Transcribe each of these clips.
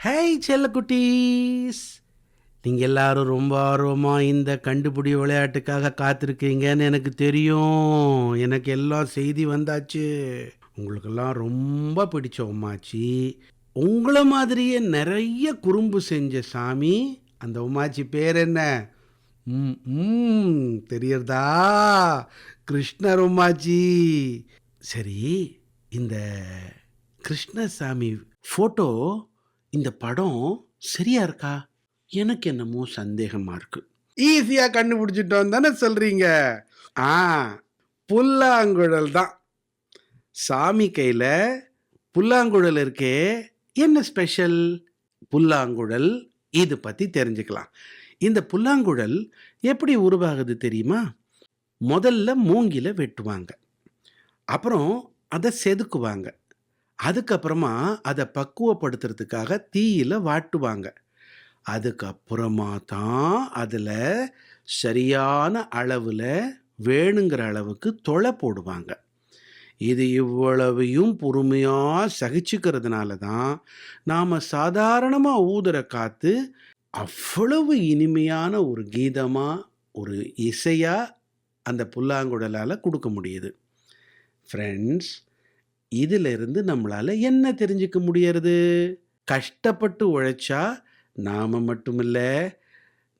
Hey செல்லக்குட்டீஸ், நீங்கள் எல்லாரும் ரொம்ப ஆர்வமாக இந்த கண்டுபிடி விளையாட்டுக்காக காத்திருக்கீங்கன்னு எனக்கு தெரியும். எனக்கு எல்லாம் செய்தி வந்தாச்சு. உங்களுக்கெல்லாம் ரொம்ப பிடிச்ச உமாச்சி, உங்களை மாதிரியே நிறைய குறும்பு செஞ்ச சாமி. அந்த உமாச்சி பேர் என்ன? தெரியறதா? கிருஷ்ணர் உமாச்சி. சரி, இந்த கிருஷ்ணசாமி ஃபோட்டோ, இந்த படம் சரியா இருக்கா? எனக்கு என்னமோ சந்தேகமா இருக்கு. ஈஸியா கண்டுபிடிச்சிட்டோம் தானே சொல்றீங்க? ஆ, புல்லாங்குழல் தான். சாமி கையில புல்லாங்குழல் இருக்கே, என்ன ஸ்பெஷல்? புல்லாங்குழல் இது பத்தி தெரிஞ்சுக்கலாம். இந்த புல்லாங்குழல் எப்படி உருவாகுது தெரியுமா? முதல்ல மூங்கில வெட்டுவாங்க, அப்புறம் அதை செதுக்குவாங்க, அதுக்கப்புறமா அதை பக்குவப்படுத்துறதுக்காக தீயில வாட்டுவாங்க, அதுக்கப்புறமா தான் அதில் சரியான அளவில் வேணுங்கிற அளவுக்கு தொலை போடுவாங்க. இது இவ்வளவையும் பொறுமையாக சகிச்சுக்கிறதுனால தான் நாம் சாதாரணமாக ஊதுற காற்று அவ்வளவு இனிமையான ஒரு கீதமாக, ஒரு இசையாக அந்த புல்லாங்குழலால் கொடுக்க முடியுது. ஃப்ரெண்ட்ஸ், இதிலிருந்து நம்மளால் என்ன தெரிஞ்சுக்க முடியறது? கஷ்டப்பட்டு உழைச்சா நாம் மட்டுமில்ல,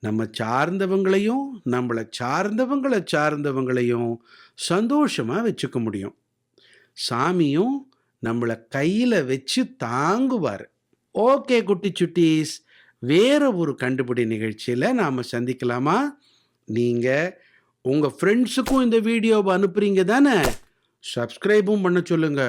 நம்ம சார்ந்தவங்களையும் நம்மளை சார்ந்தவங்களையும் சந்தோஷமாக வச்சுக்க முடியும். சாமியும் நம்மளை கையில் வச்சு தாங்குவார். ஓகே குட்டி சுட்டீஸ், வேற ஒரு கண்டுபிடி நிகழ்ச்சியில் நாம் சந்திக்கலாமா? நீங்கள் உங்கள் ஃப்ரெண்ட்ஸுக்கும் இந்த வீடியோவை அனுப்புறீங்க தானே? சப்ஸ்கிரைபும் பண்ண சொல்லுங்க.